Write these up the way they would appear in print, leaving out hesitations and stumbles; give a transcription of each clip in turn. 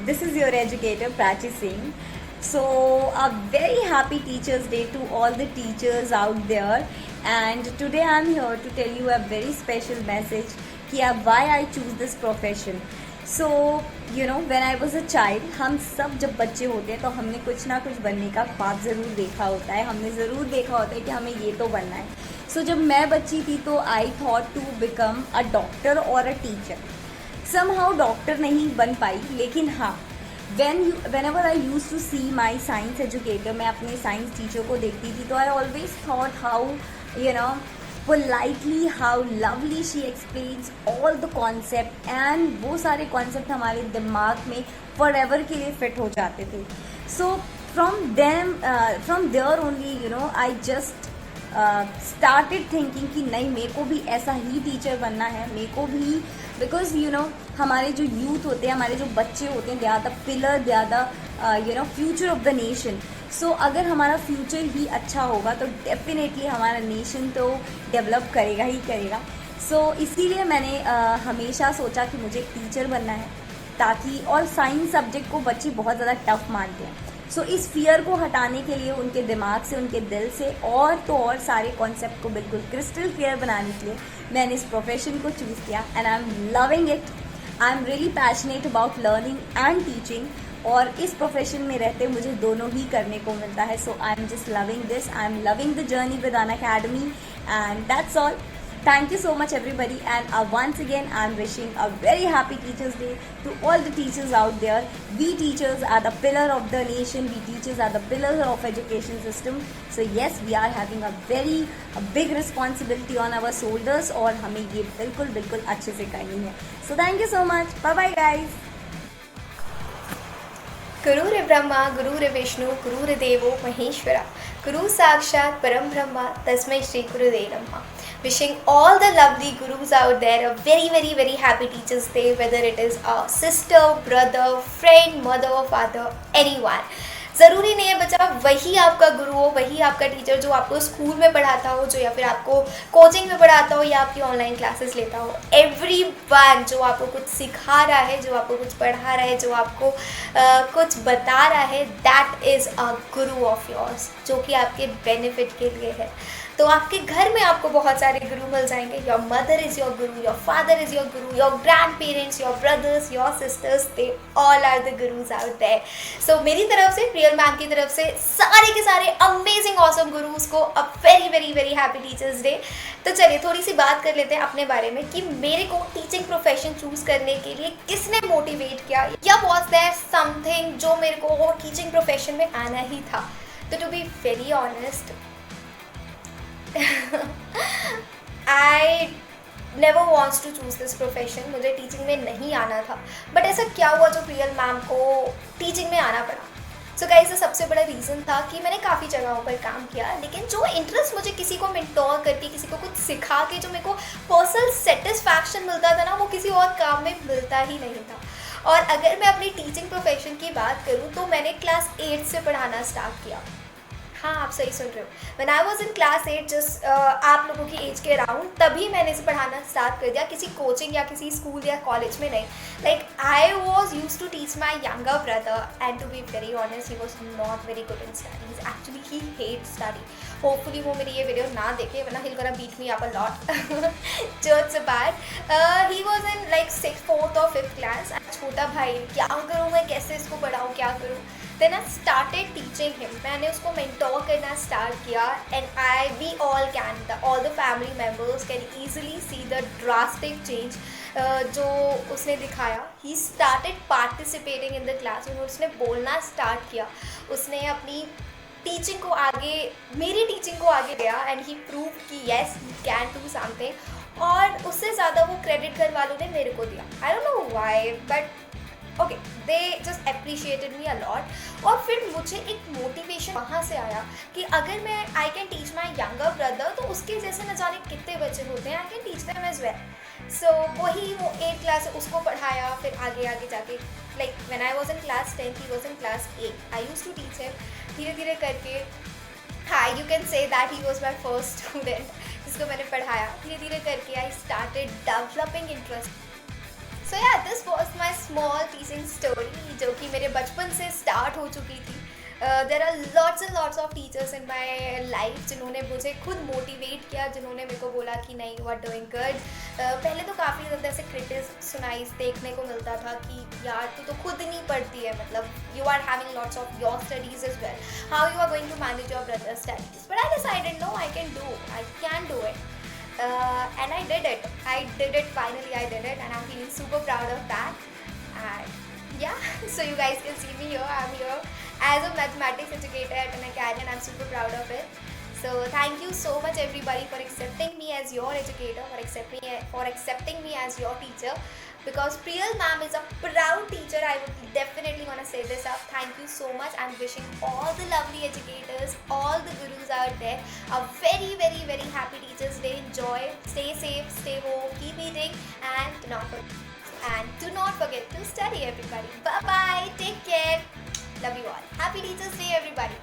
This is your educator Prachi Singh. So, a very happy Teachers' Day to all the teachers out there. And today I'm here to tell you a very special message why I choose this profession. So, when I was a child, हम सब जब बच्चे होते हैं तो हमने कुछ ना कुछ बनने का ख्वाब ज़रूर देखा होता है. हमने ज़रूर देखा होता है कि हमें ये तो बनना है. So, जब मैं बच्ची थी तो I thought to become a doctor और अ टीचर. समहाउ डॉक्टर नहीं बन पाई, लेकिन हाँ, whenever I used to see my science educator, मैं अपने साइंस टीचर को देखती थी तो I always thought how politely, how lovely she explains all the concept, and वो सारे concept हमारे दिमाग में forever के लिए fit हो जाते थे. So from there only I just started thinking कि नहीं, मेरे को भी ऐसा ही टीचर बनना है. मेरे को भी बिकॉज हमारे जो यूथ होते हैं, हमारे जो बच्चे होते हैं, they are the pillar, they are the future of the nation. So अगर हमारा फ्यूचर ही अच्छा होगा तो डेफिनेटली हमारा नेशन तो डेवलप करेगा ही करेगा. सो इसीलिए मैंने हमेशा सोचा कि मुझे एक टीचर बनना है, ताकि, और साइंस सब्जेक्ट को बच्चे बहुत ज़्यादा टफ मानते हैं. सो इस फियर को हटाने के लिए, उनके दिमाग से, उनके दिल से, और तो और सारे कॉन्सेप्ट को बिल्कुल क्रिस्टल क्लियर बनाने के लिए मैंने इस प्रोफेशन को चूज़ किया. And I am loving it. I am really passionate about learning and teaching. और इस प्रोफेशन में रहते मुझे दोनों ही करने को मिलता है. So I am just loving this. I am loving the journey with Unacademy. And that's all. Thank you so much everybody, and once again I'm wishing a very happy Teachers Day to all the teachers out there. We teachers are the pillar of the nation. We teachers are the pillars of education system. So yes, we are having a big responsibility on our shoulders, और हमें ये बिल्कुल बिल्कुल अच्छे से करनी है. So thank you so much. Bye bye guys. गुरुर् Brahma गुरुर्विष्णु गुरुर्देवो महेश्वरा, गुरु साक्षात परम ब्रह्मा तस्मै श्री गुरुदेव नमः. Wishing all the lovely gurus out there a very happy Teachers Day, whether it is a sister, brother, friend, mother, father, anyone. ज़रूरी नहीं है बच्चा वही आपका गुरु हो, वही आपका टीचर जो आपको स्कूल में पढ़ाता हो, जो या फिर आपको कोचिंग में पढ़ाता हो, या आपकी ऑनलाइन क्लासेस लेता हो. एवरीवन जो आपको कुछ सिखा रहा है, जो आपको कुछ पढ़ा रहा है, जो आपको कुछ बता रहा है, that is a Guru of yours, जो कि आपके बेनिफिट के लिए है. तो आपके घर में आपको बहुत सारे गुरु मिल जाएंगे. Your mother is your guru, your father is your guru, your grandparents, your brothers, your sisters, they all are the gurus out there. So मेरी तरफ से, प्रियल मैम की तरफ से, सारे के सारे अमेजिंग ऑसम गुरुज को a very happy teachers day. तो चलिए थोड़ी सी बात कर लेते हैं अपने बारे में कि मेरे को टीचिंग प्रोफेशन चूज़ करने के लिए किसने मोटिवेट किया, या वॉज देयर समथिंग जो मेरे को टीचिंग प्रोफेशन में आना ही था. तो to be very honest, I never wants to choose this profession. मुझे टीचिंग में नहीं आना था, बट ऐसा क्या हुआ जो प्रियल मैम को टीचिंग में आना पड़ा. सो गाइस, सबसे बड़ा रीज़न था कि मैंने काफ़ी जगहों पर काम किया, लेकिन जो इंटरेस्ट मुझे किसी को मेंटोर करके, किसी को कुछ सिखा के जो मेरे को पर्सनल सेटिस्फैक्शन मिलता था ना, वो किसी और काम में मिलता ही नहीं था. और अगर मैं अपनी टीचिंग प्रोफेशन की बात करूँ तो मैंने क्लास 8 से पढ़ाना स्टार्ट किया. हाँ, आप सही सुन रहे हो. When I was in class 8, just आप लोगों की एज के अराउंड, तभी मैंने इसे पढ़ाना स्टार्ट कर दिया. किसी कोचिंग या किसी स्कूल या कॉलेज में नहीं. Like I was use to teach my younger brother, and to be very honest, he was not very good in studies. Actually he hate study. Hopefully वो मेरी ये वीडियो ना देखे, वरना he'll gonna beat me up a lot. Jokes apart, he was in like 4th or 5th class. छोटा भाई, क्या करूँ मैं, कैसे इसको पढ़ाऊँ, क्या करूँ. Then I started teaching him. मैंने उसको mentor करना start किया, and we all the family members can easily see the drastic change जो उसने दिखाया. He started participating in the class. उसने बोलना start किया. उसने अपनी टीचिंग को आगे, मेरी टीचिंग को आगे गया, एंड ही प्रूव कि yes he can do something. और उससे ज़्यादा वो क्रेडिट घर वालों ने मेरे को दिया. I don't know why, but okay, they just appreciated me a lot. और फिर मुझे एक मोटिवेशन वहाँ से आया कि अगर मैं I can teach my younger brother, तो उसके जैसे न जाने कितने बच्चे होते हैं, I can teach them as well. So वही वो 8th क्लास उसको पढ़ाया. फिर आगे जाके, like when I was in class 10, he was in class 8, I used to teach him. धीरे धीरे करके, हाँ, you can say that he was my first student जिसको मैंने पढ़ाया. धीरे धीरे करके I started developing interest. So yeah this was my small teaching story जो कि मेरे बचपन से स्टार्ट हो चुकी थी. There are lots and lots of teachers in my life जिन्होंने मुझे खुद मोटिवेट किया, जिन्होंने मेरे को बोला कि नहीं, यू आर डूइंग गुड. पहले तो काफ़ी ज़्यादा ऐसे क्रिटिक्स सुनाइज देखने को मिलता था कि यार तू तो खुद नहीं पढ़ती है, मतलब you are having lots of your studies as well, how you are going to manage your brother studies. But I decided no, I can do it. And I did it. Finally I did it, and I'm feeling super proud of that. And yeah, so you guys can see me here. I'm here as a mathematics educator at an academy, and I'm super proud of it. So thank you so much everybody for accepting me as your educator, for accepting me as your teacher. Because Priyal ma'am is a proud teacher. I would definitely want to say this up. Thank you so much. I'm wishing all the lovely educators, all the gurus out there, a very, very, very happy Teachers Day. Enjoy, stay safe, stay home, keep eating, and do not forget to study, everybody. Bye bye. Take care. Love you all. Happy Teachers Day, everybody.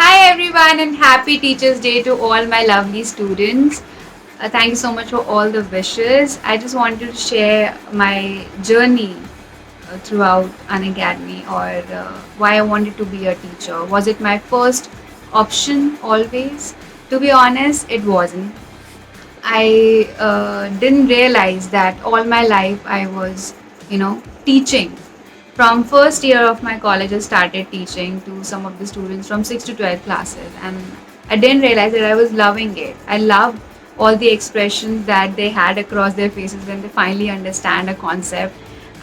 Hi everyone, and happy Teachers Day to all my lovely students. Thank you so much for all the wishes. I just wanted to share my journey throughout an academy, or why I wanted to be a teacher. Was it my first option always? To be honest, it wasn't. I didn't realize that all my life I was, teaching. From first year of my college, I started teaching to some of the students from 6th to 12th classes, and I didn't realize that I was loving it. I loved all the expressions that they had across their faces when they finally understand a concept.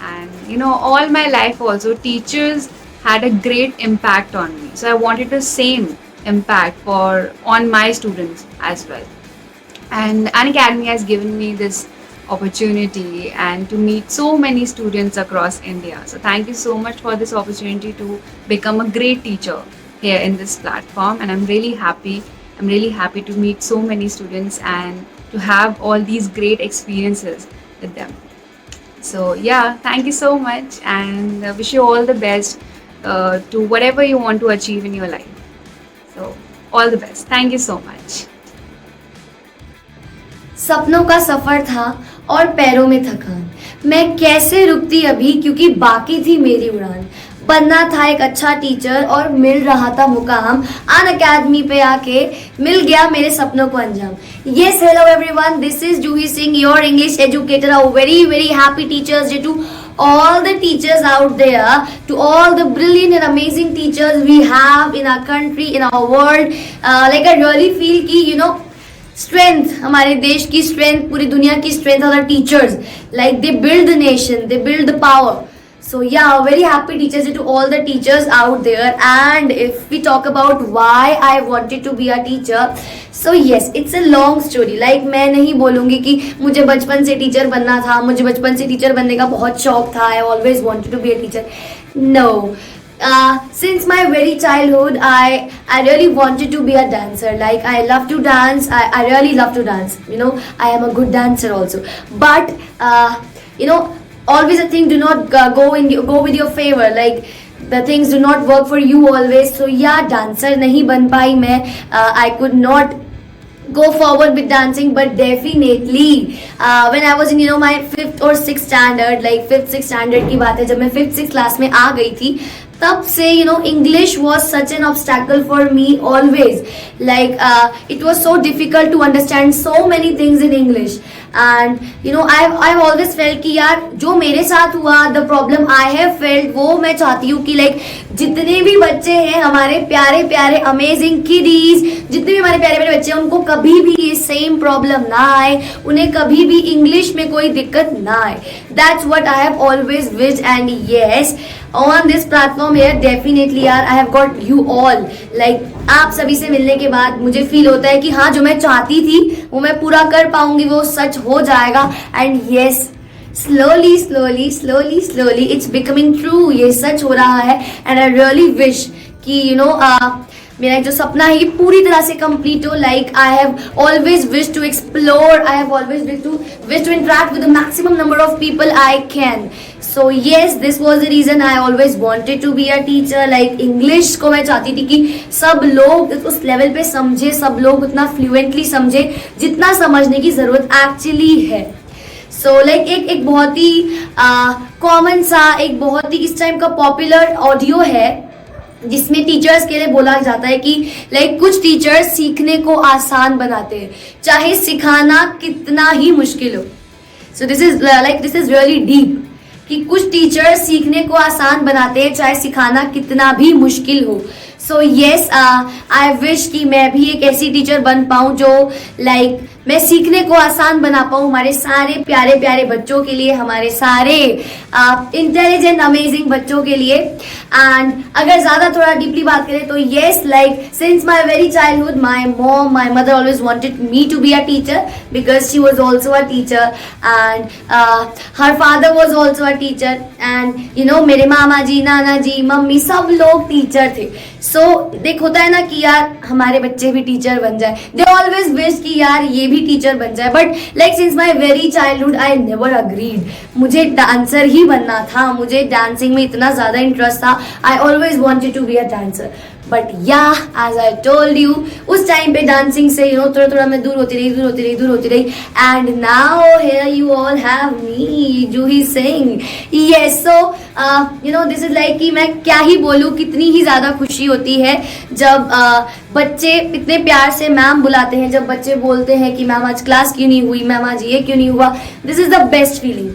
And all my life also, teachers had a great impact on me, so I wanted the same impact on my students as well. And an academy has given me this opportunity and to meet so many students across India. So thank you so much for this opportunity to become a great teacher here in this platform, and I'm really happy to meet so many students and to have all these great experiences with them. So yeah, thank you so much, and wish you all the best to whatever you want to achieve in your life. So all the best. Thank you so much. सपनों का सफर था और पैरों में थकान, मैं कैसे रुकती अभी क्योंकि बाकी थी मेरी उड़ान. बनना था एक अच्छा टीचर और मिल रहा था मुकाम, अन अकेडमी पे आके मिल गया मेरे सपनों को अंजाम. Yes, hello everyone, this is Juhi Singh, your English educator. A very, very happy Teachers Day to all the teachers out there, to all the brilliant and amazing teachers we have in our country, in our world. Like I really feel कि strength, हमारे देश की strength, पूरी दुनिया की strength are the teachers. Like they build the nation, they build the power. So yeah, very happy Teachers Day to all the teachers out there. And if we talk about why I wanted to be a teacher, so yes, it's a long story. Like मैं नहीं बोलूँगी कि मुझे बचपन से teacher बनना था, मुझे बचपन से टीचर बनने का बहुत शौक था, I always wanted to be a teacher. No. Since my very childhood, I really wanted to be a dancer. Like I love to dance. I really love to dance. I am a good dancer also. But always a thing do not go with your favor. Like the things do not work for you always. So yeah, dancer नहीं बन पाई मैं. I could not go forward with dancing, but definitely when I was in my 5th or 6th standard, like 5th 6th standard की बात है, जब मैं 5th 6th class में आ गई थी, तब से English was such an obstacle for me always. Like it was so difficult to understand so many things in English. And I've always felt कि यार जो मेरे साथ हुआ, the problem I have felt, वो मैं चाहती हूँ कि like जितने भी बच्चे हैं हमारे प्यारे प्यारे amazing kiddies, जितने भी हमारे प्यारे प्यारे बच्चे हैं, उनको कभी भी ये same problem ना आए, उन्हें कभी भी English में कोई दिक्कत ना आए. That's what I have always wished. And yes, on this platform here, definitely यार I have got you all. Like आप सभी से मिलने के बाद मुझे फील होता है कि हाँ, जो मैं चाहती थी वो मैं पूरा कर पाऊंगी, वो सच हो जाएगा. And yes, slowly it's becoming true. ये सच हो रहा है. And I really wish कि मेरा जो सपना है ये पूरी तरह से कंप्लीट हो. Like I have always wish to explore, I have always wish to interact with the maximum number of people I can. So yes, this was the reason I always wanted to be a teacher. Like English को मैं चाहती थी कि सब लोग उस level पे समझे, सब लोग उतना फ्लुएंटली समझे जितना समझने की जरूरत एक्चुअली है. सो लाइक एक बहुत ही कॉमन सा, एक बहुत ही इस टाइम का पॉपुलर ऑडियो है जिसमें टीचर्स के लिए बोला जाता है कि लाइक कुछ टीचर्स सीखने को आसान बनाते हैं चाहे सिखाना कितना ही मुश्किल हो. So this is really deep कि कुछ टीचर्स सीखने को आसान बनाते हैं चाहे सिखाना कितना भी मुश्किल हो. सो येस, आई विश कि मैं भी एक ऐसी टीचर बन पाऊँ जो लाइक मैं सीखने को आसान बना पाऊँ हमारे सारे प्यारे प्यारे बच्चों के लिए, हमारे सारे इंटेलिजेंट अमेजिंग बच्चों के लिए. एंड अगर ज़्यादा थोड़ा डीपली बात करें तो yes, like since my very childhood my mother always wanted me to be a teacher because she was also a teacher and her father was also a teacher and you know मेरे मामा जी, नाना जी, mummy सब लोग teacher थे. सो देख होता है ना कि यार हमारे बच्चे भी टीचर बन जाए. दे ऑलवेज विश कि यार ये भी टीचर बन जाए. But like since my very childhood I never agreed. मुझे डांसर ही बनना था, मुझे डांसिंग में इतना ज़्यादा इंटरेस्ट था. I always wanted to be a dancer. But yeah as I told you उस टाइम पे डांसिंग से यू नो थोड़ा मैं दूर होती रही and now here you all have me Juhi Singh. Yes, so you know this is like कि मैं क्या ही बोलूँ, कितनी ही ज़्यादा खुशी होती है जब बच्चे इतने प्यार से मैम बुलाते हैं, जब बच्चे बोलते हैं कि मैम आज क्लास क्यों नहीं हुई, मैम आज ये क्यों नहीं हुआ. This is the best feeling.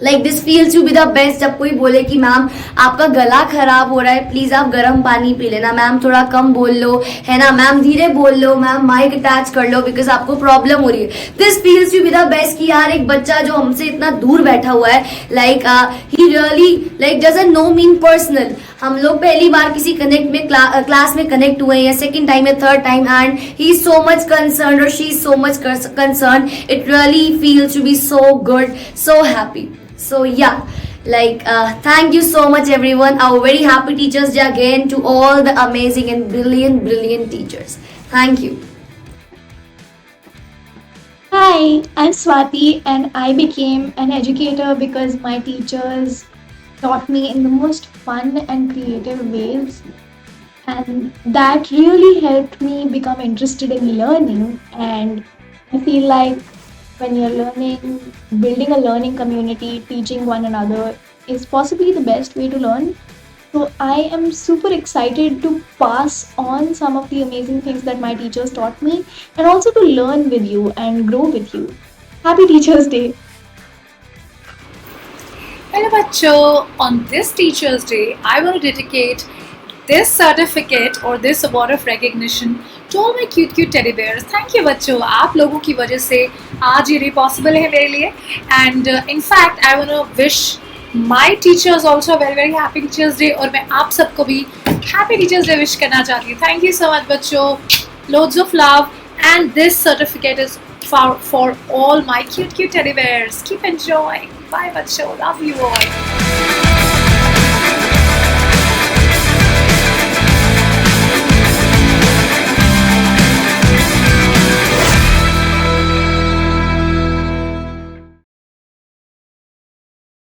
Like this feels to be the best. जब कोई बोले कि मैम आपका गला खराब हो रहा है, प्लीज आप गर्म पानी पी लेना, मैम थोड़ा कम बोल लो, है ना, मैम धीरे बोल लो, मैम माइक अटैच कर लो बिकॉज आपको प्रॉब्लम हो रही है. This feels to be the best कि यार एक बच्चा जो हमसे इतना दूर बैठा हुआ है, like he really like doesn't know mean personal. हम लोग पहली बार किसी कनेक्ट में क्लास में कनेक्ट हुए हैं, सेकंड टाइम या third time, and he is so much concern और she is so much concern. It really feels to be so good, so happy. So yeah, like thank you so much everyone. Our very happy Teachers Day again to all the amazing and brilliant teachers. Thank you. Hi, I'm Swati and I became an educator because my teachers taught me in the most fun and creative ways, and that really helped me become interested in learning. And I feel like when you're learning, building a learning community, teaching one another is possibly the best way to learn. So I am super excited to pass on some of the amazing things that my teachers taught me and also to learn with you and grow with you. Happy Teachers Day! Hello bachcho, on this Teachers Day, I will dedicate this certificate or this award of recognition to all my cute teddy bears. Thank you बच्चों, आप लोगों की वजह से आज ये possible है मेरे लिए. And in fact, I want to wish my teachers also a very happy Teachers Day और मैं आप सबको भी happy Teachers Day wish करना चाहती हूँ. Thank you so much बच्चों, loads of love, and this certificate is for all my cute teddy bears. Keep enjoying. Bye बच्चों, love you all.